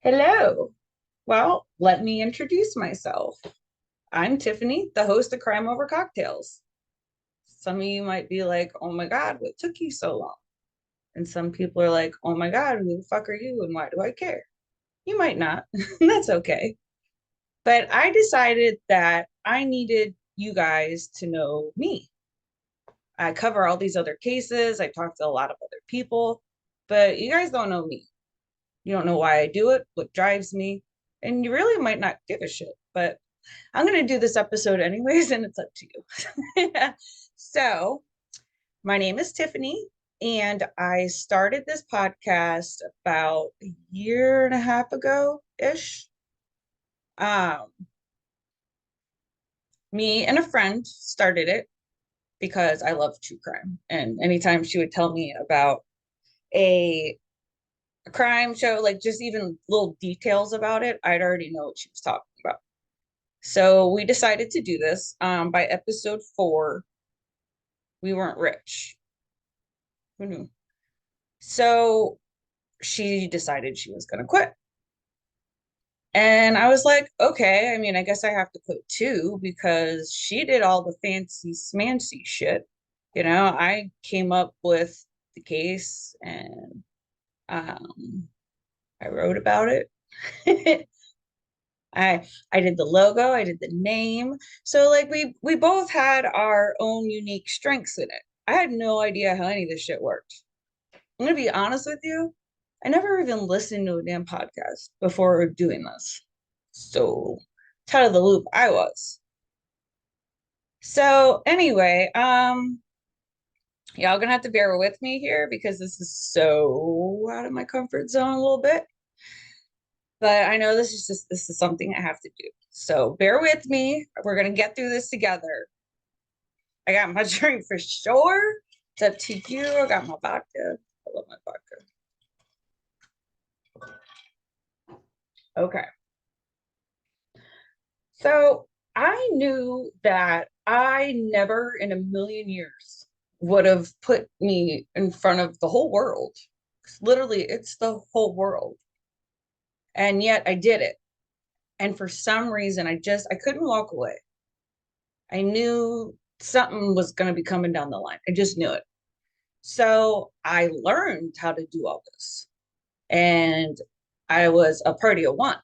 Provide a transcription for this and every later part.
Hello. Well, let me introduce myself. I'm Tiffany, the host of Crime Over Cocktails. Some of you might be like, oh my God, what took you so long? And some people are like, oh my God, who the fuck are you and why do I care? You might not. That's okay. But I decided that I needed you guys to know me. I cover all these other cases, I talk to a lot of other people, but you guys don't know me. You don't know why I do it, what drives me, and you really might not give a shit. But I'm going to do this episode anyways, and it's up to you. So, my name is Tiffany, and I started this podcast about a year and a half ago ish. Um, Me and a friend started it because I love true crime. And anytime she would tell me about a, a crime show, like just even little details about it, I'd already know what she was talking about. So we decided to do this. By episode 4, we weren't rich. Who knew? So she decided she was going to quit. And I was like, okay, I mean, I guess I have to quit too because she did all the fancy smancy shit. I came up with the case and I wrote about it. I did the logo, I did the name. So like we both had our own unique strengths in it. I had no idea how any of this shit worked. I'm gonna be honest with you. I never even listened to a damn podcast before doing this. So out of the loop I was. So anyway, y'all gonna have to bear with me here because this is so out of my comfort zone a little bit. But I know this is something I have to do. So bear with me. We're gonna get through this together. I got my drink for sure. It's up to you. I got my vodka. I love my vodka. Okay. So I knew that I never in a million years would have put me in front of the whole world. Literally, it's the whole world. And yet I did it. And for some reason, I couldn't walk away. I knew something was going to be coming down the line. I just knew it. So I learned how to do all this. And I was a party of one.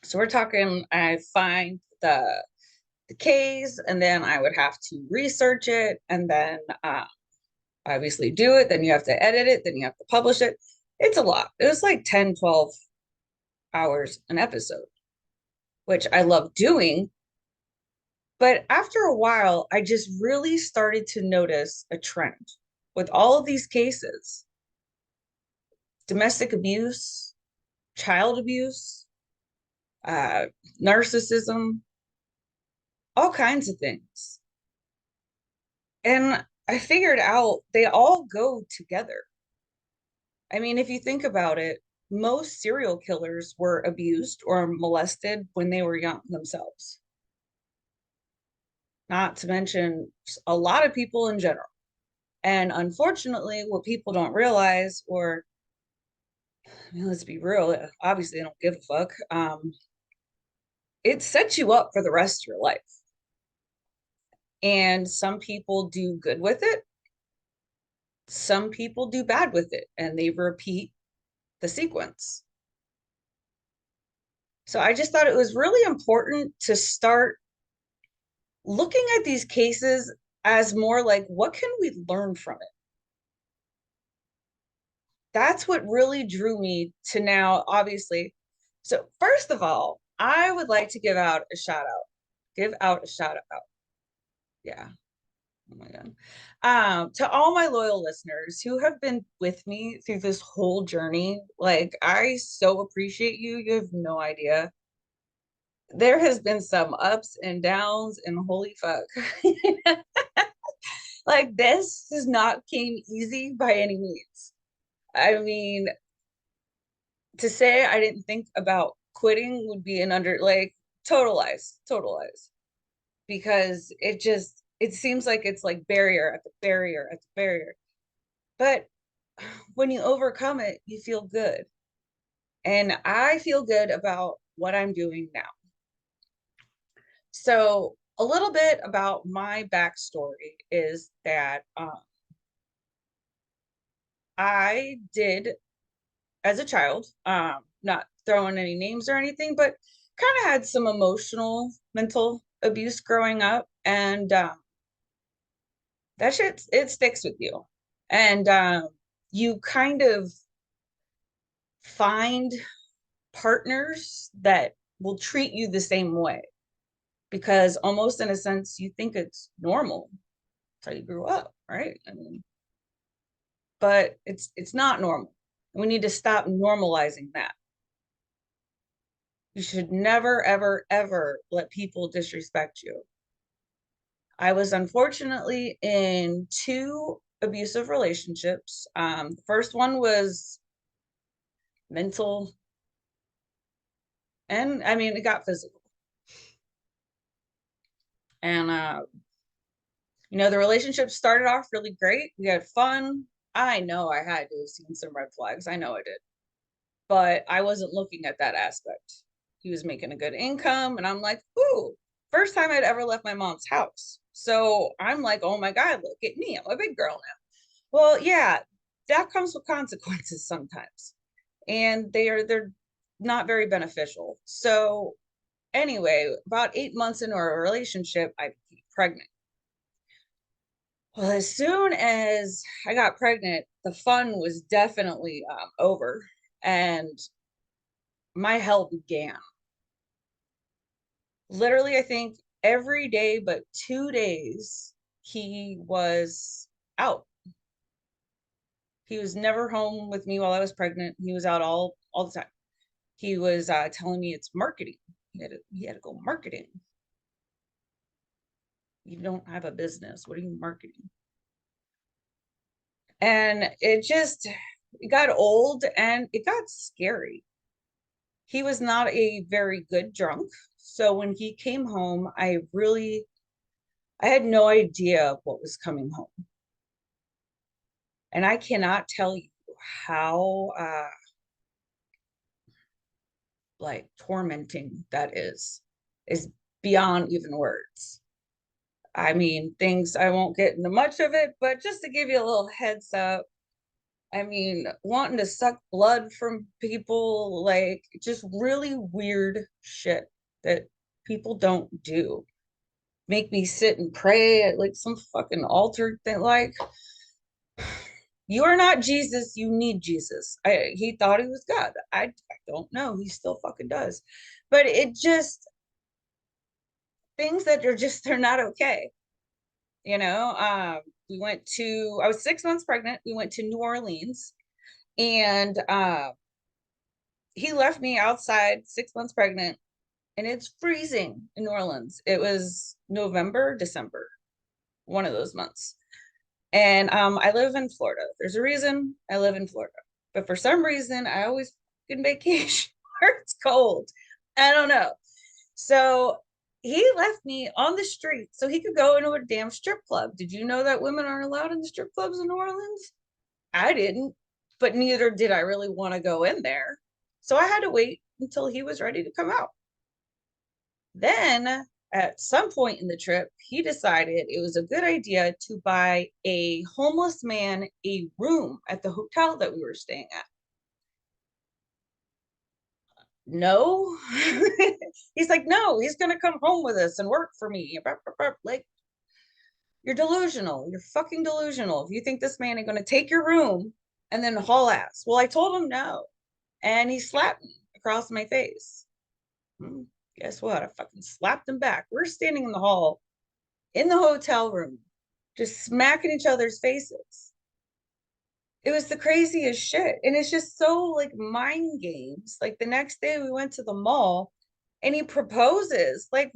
So we're talking, I find the case, and then I would have to research it, and then obviously do it. Then you have to edit it, then you have to publish it. It's a lot. It was like 10, 12 hours an episode, which I love doing. But after a while, I just really started to notice a trend with all of these cases: domestic abuse, child abuse, uh, narcissism, all kinds of things. And I figured out they all go together. I mean, if you think about it, most serial killers were abused or molested when they were young themselves, not to mention a lot of people in general. And unfortunately, what people don't realize, or I mean, let's be real, obviously they don't give a fuck. It sets you up for the rest of your life. And some people do good with it, some people do bad with it, and they repeat the sequence. So I just thought it was really important to start looking at these cases as more like, what can we learn from it? That's what really drew me to now, obviously. So, first of all, I would like to give out a shout out. Give out a shout out. Yeah. Oh my God. To all my loyal listeners who have been with me through this whole journey, like, I so appreciate you. You have no idea. There has been some ups and downs, and holy fuck. Like, this does not came easy by any means. I mean, to say I didn't think about quitting would be an under, like, total lies, because it seems like it's like barrier at the barrier at the barrier. But when you overcome it, you feel good. And I feel good about what I'm doing now. So, a little bit about my backstory is that I did, as a child, not throwing any names or anything, but kind of had some emotional, mental abuse growing up. And that shit, it sticks with you. And you kind of find partners that will treat you the same way because almost in a sense you think it's normal. That's how you grew up, right? I mean, but it's not normal. We need to stop normalizing that. You should never, ever, ever let people disrespect you. I was unfortunately in two abusive relationships. The first one was mental, and I mean, it got physical. And the relationship started off really great. We had fun. I know I had to have seen some red flags. I know I did. But I wasn't looking at that aspect. He was making a good income, and I'm like, ooh, first time I'd ever left my mom's house. So I'm like, oh my God, look at me. I'm a big girl now. Well, yeah, that comes with consequences sometimes. And they're not very beneficial. So anyway, about 8 months into our relationship, I became pregnant. Well, as soon as I got pregnant, the fun was definitely over, and my hell began. Literally, I think every day but 2 days, he was out. He was never home with me while I was pregnant. He was out all the time. He was telling me it's marketing. He had to go marketing. You don't have a business. What are you marketing? And it got old and it got scary. He was not a very good drunk. So when he came home, I had no idea what was coming home. And I cannot tell you how like tormenting that is beyond even words. I mean, things I won't get into much of it, but just to give you a little heads up, I mean, wanting to suck blood from people, like just really weird shit that people don't do. Make me sit and pray at like some fucking altar thing. Like, you are not Jesus, you need Jesus. He thought he was God. I don't know. He still fucking does. But it just things that are just they're not okay. You know, I was 6 months pregnant. We went to New Orleans, and he left me outside 6 months pregnant, and it's freezing in New Orleans. It was November, December, one of those months. And I live in Florida. There's a reason I live in Florida. But for some reason, I always can vacation where it's cold. I don't know. So he left me on the street so he could go into a damn strip club. Did you know that women aren't allowed in the strip clubs in New Orleans? I didn't, but neither did I really want to go in there. So I had to wait until he was ready to come out. Then at some point in the trip, he decided it was a good idea to buy a homeless man a room at the hotel that we were staying at. No. He's like, no, he's going to come home with us and work for me. Like, you're delusional. You're fucking delusional. If you think this man ain't going to take your room and then haul ass. Well, I told him no. And he slapped me across my face. Guess what? I fucking slapped him back. We're standing in the hall in the hotel room, just smacking each other's faces. It was the craziest shit. And it's just so like mind games. Like the next day we went to the mall and he proposes. Like,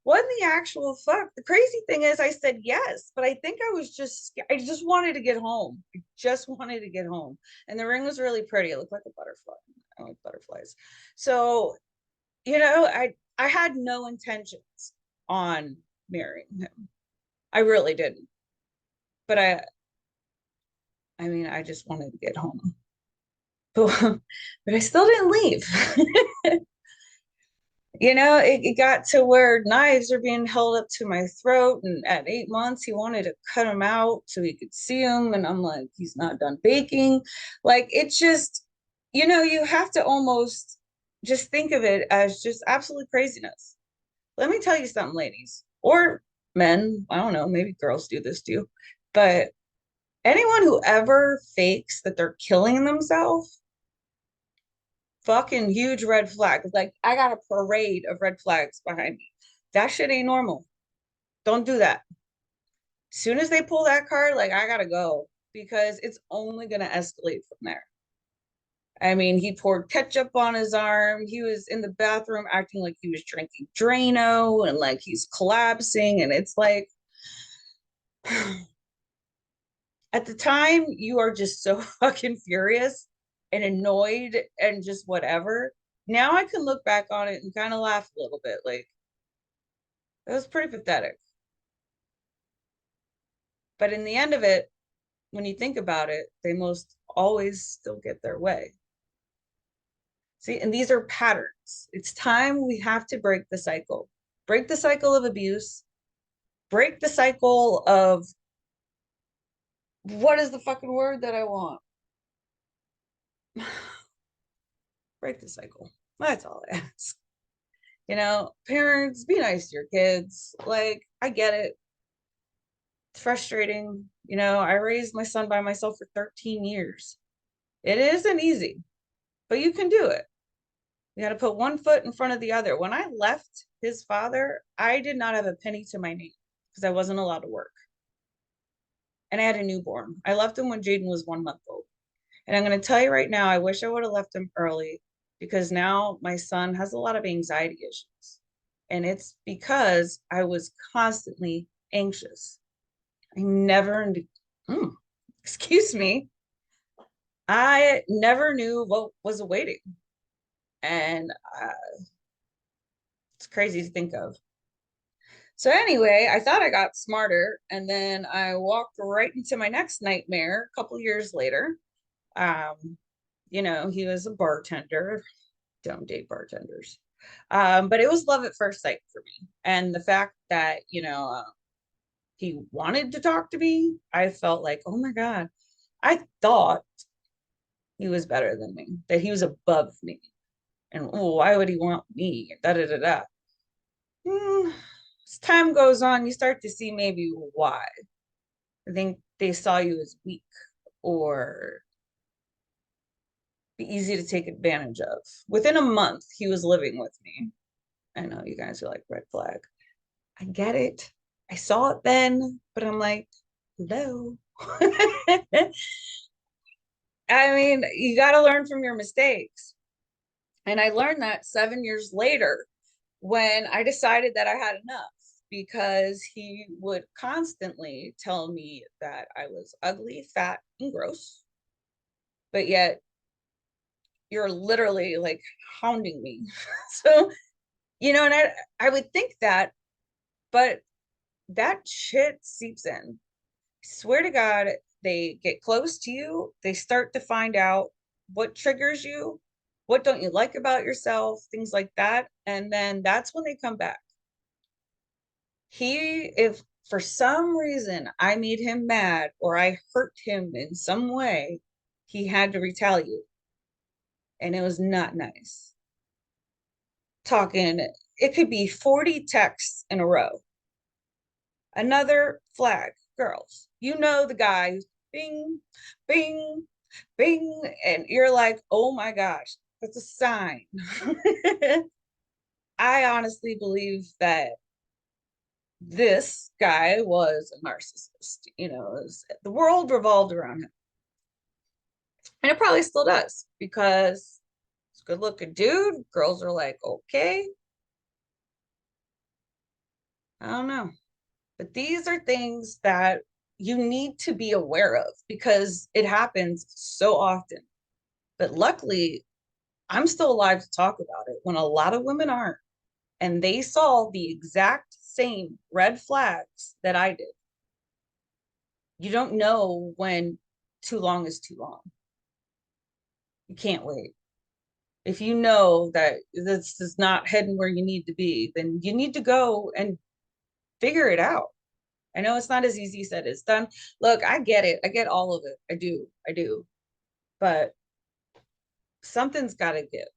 what in the actual fuck? The crazy thing is I said yes, but I think I just wanted to get home. I just wanted to get home. And the ring was really pretty. It looked like a butterfly. I like butterflies. So, I had no intentions on marrying him. I really didn't. But I mean, I just wanted to get home. but, but I still didn't leave. It got to where knives are being held up to my throat. And at 8 months, he wanted to cut them out so he could see them. And I'm like, he's not done baking. Like, it's just, you have to almost just think of it as just absolute craziness. Let me tell you something, ladies, or men. I don't know, maybe girls do this too. But anyone who ever fakes that they're killing themselves, fucking huge red flag. Like, I got a parade of red flags behind me. That shit ain't normal. Don't do that. As soon as they pull that card, like, I gotta go because it's only gonna escalate from there. I mean, he poured ketchup on his arm. He was in the bathroom acting like he was drinking Drano and like he's collapsing. And it's like, at the time, you are just so fucking furious and annoyed and just whatever. Now I can look back on it and kind of laugh a little bit. Like, it was pretty pathetic. But in the end of it, when you think about it, they most always still get their way. See, and these are patterns. It's time we have to break the cycle. Break the cycle of abuse, break the cycle of what is the fucking word that I want? Break the cycle. That's all I ask. Parents, be nice to your kids. Like, I get it. It's frustrating. I raised my son by myself for 13 years. It isn't easy, but you can do it. You got to put one foot in front of the other. When I left his father, I did not have a penny to my name because I wasn't allowed to work. And I had a newborn. I left him when Jaden was 1 month old. And I'm going to tell you right now, I wish I would have left him early because now my son has a lot of anxiety issues. And it's because I was constantly anxious. I never, mm, excuse me, I never knew what was awaiting. And it's crazy to think of. So anyway, I thought I got smarter, and then I walked right into my next nightmare a couple years later. Um, he was a bartender. Don't date bartenders. But it was love at first sight for me. And the fact that, he wanted to talk to me, I felt like, oh my God, I thought he was better than me, that he was above me. And oh, why would he want me? Da da da da. As time goes on, you start to see maybe why. I think they saw you as weak or be easy to take advantage of. Within a month, he was living with me. I know you guys are like, red flag. I get it. I saw it then, but I'm like, hello. I mean, you got to learn from your mistakes. And I learned that 7 years later when I decided that I had enough because he would constantly tell me that I was ugly, fat, and gross. But yet you're literally like hounding me. So, and I would think that, but that shit seeps in. I swear to God, they get close to you, they start to find out what triggers you, what don't you like about yourself, things like that. And then that's when they come back. If for some reason I made him mad or I hurt him in some way, he had to retaliate. And it was not nice. Talking, it could be 40 texts in a row. Another flag, girls. The guy who's bing, bing, bing. And you're like, oh my gosh, that's a sign. I honestly believe that this guy was a narcissist. The world revolved around him. And it probably still does because it's a good looking dude. Girls are like, okay. I don't know. But these are things that you need to be aware of because it happens so often. But luckily, I'm still alive to talk about it when a lot of women aren't. And they saw the exact same red flags that I did. You don't know when too long is too long. You can't wait. If you know that this is not heading where you need to be, then you need to go and figure it out. I know it's not as easy said as done. Look, I get it. I get all of it. I do. I do. But something's got to give.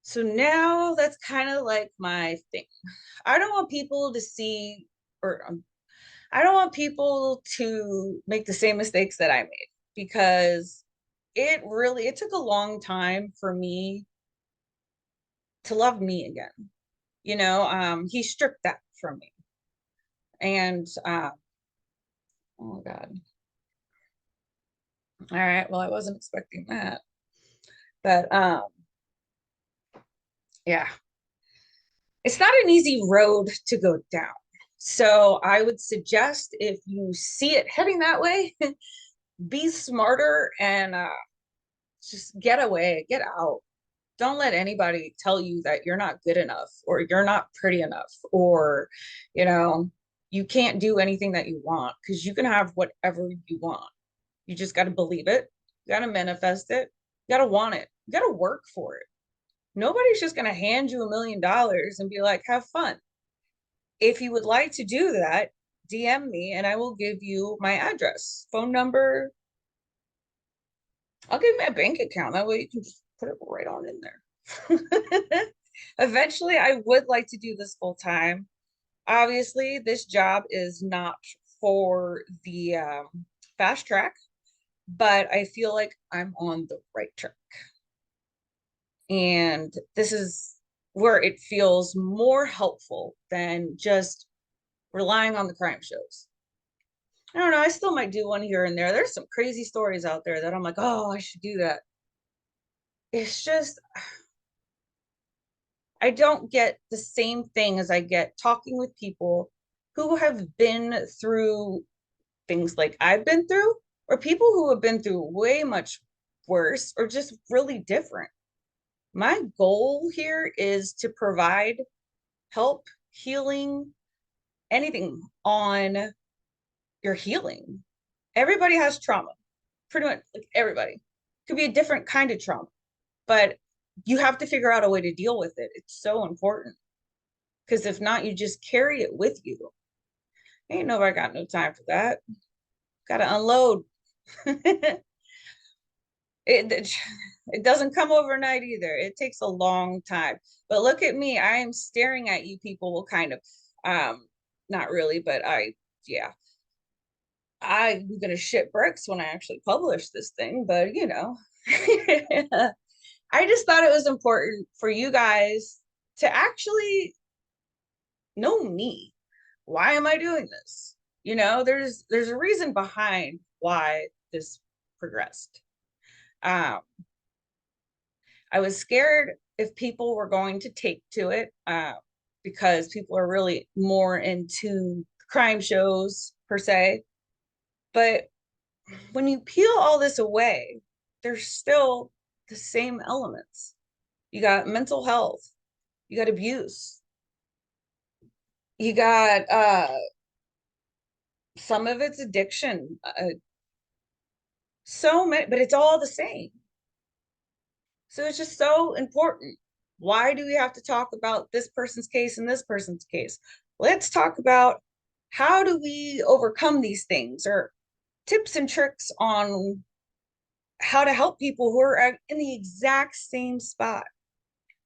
So now that's kind of like my thing. I don't want people to see, or I don't want people to make the same mistakes that I made, because it took a long time for me to love me again. He stripped that from me. And oh God. All right. Well, I wasn't expecting that. But yeah, it's not an easy road to go down. So I would suggest, if you see it heading that way, be smarter and just get away, get out. Don't let anybody tell you that you're not good enough, or you're not pretty enough, or, you know, you can't do anything that you want, because you can have whatever you want. You just got to believe it. You got to manifest it. You got to want it. You got to work for it. Nobody's just going to hand you $1 million and be like, have fun. If you would like to do that, DM me and I will give you my address, phone number. I'll give you my bank account. That way you can just put it right on in there. Eventually, I would like to do this full time. Obviously, this job is not for the fast track, but I feel like I'm on the right track. And this is where it feels more helpful than just relying on the crime shows. I don't know. I still might do one here and there. There's some crazy stories out there that I'm like, oh, I should do that. It's just, I don't get the same thing as I get talking with people who have been through things like I've been through, or people who have been through way much worse, or just really different. My goal here is to provide help, healing, anything on your healing. Everybody has trauma, pretty much, like everybody. Could be a different kind of trauma, but you have to figure out a way to deal with it. It's so important, because if not, you just carry it with you. Ain't nobody got no time for that. Got to unload. it, it doesn't come overnight either. It takes a long time. But look at me. I am staring at you people. Well, kind of. Not really, but yeah. I'm gonna shit bricks when I actually publish this thing, but I just thought it was important for you guys to actually know me. Why am I doing this? There's a reason behind why this progressed. Um, I was scared if people were going to take to it, because people are really more into crime shows per se. But when you peel all this away, there's still the same elements. You got mental health, you got abuse, you got some of it's addiction, so many, but it's all the same. So it's just so important. Why do we have to talk about this person's case and this person's case? Let's talk about, how do we overcome these things, or tips and tricks on how to help people who are in the exact same spot.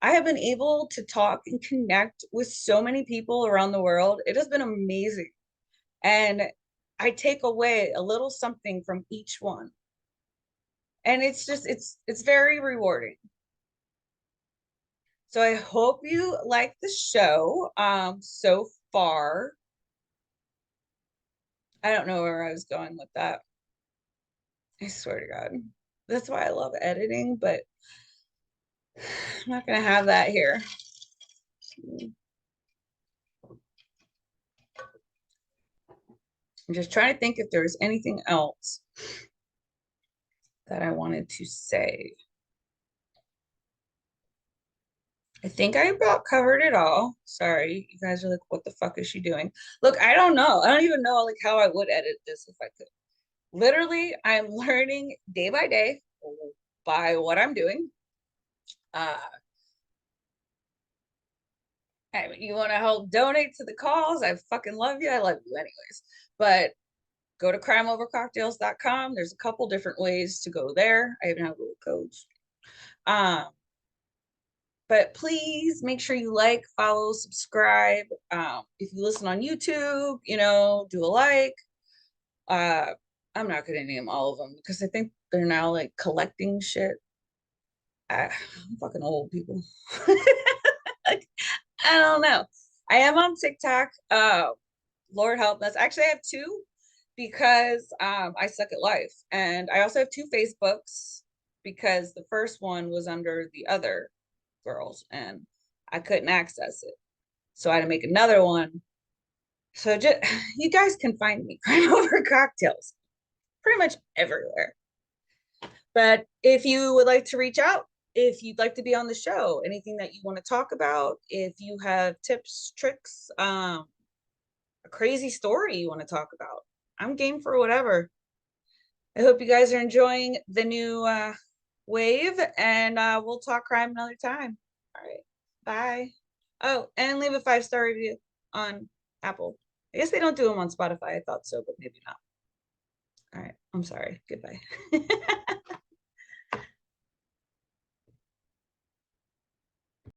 I have been able to talk and connect with so many people around the world. It has been amazing. And I take away a little something from each one. And it's very rewarding. So I hope you like the show so far. I don't know where I was going with that. I swear to God. That's why I love editing, but I'm not going to have that here. I'm just trying to think if there's anything else that I wanted to say. I think I about covered it all. Sorry, you guys are like, what the fuck is she doing? Look, I don't know. I don't even know like how I would edit this if I could. Literally, I'm learning day by day. by what I'm doing. Uh, you want to help donate to the cause? I fucking love you. I love you anyways. But go to crimeovercocktails.com. There's a couple different ways to go there. I even have little codes. Um, but please make sure you like, follow, subscribe. If you listen on YouTube, do a like. Uh, I'm not gonna name all of them because I think they're now like collecting shit. I'm fucking old people. I don't know. I am on TikTok. Lord help us. Actually, I have two because I suck at life. And I also have two Facebooks because the first one was under the other girls and I couldn't access it. So I had to make another one. So just you guys can find me Crime Over Cocktails pretty much everywhere. But if you would like to reach out, if you'd like to be on the show, anything that you want to talk about, if you have tips, tricks, a crazy story you want to talk about, I'm game for whatever. I hope you guys are enjoying the new wave, and we'll talk crime another time. All right. Bye. Oh, and leave a 5-star review on Apple. I guess they don't do them on Spotify. I thought so, but maybe not. All right. I'm sorry. Goodbye.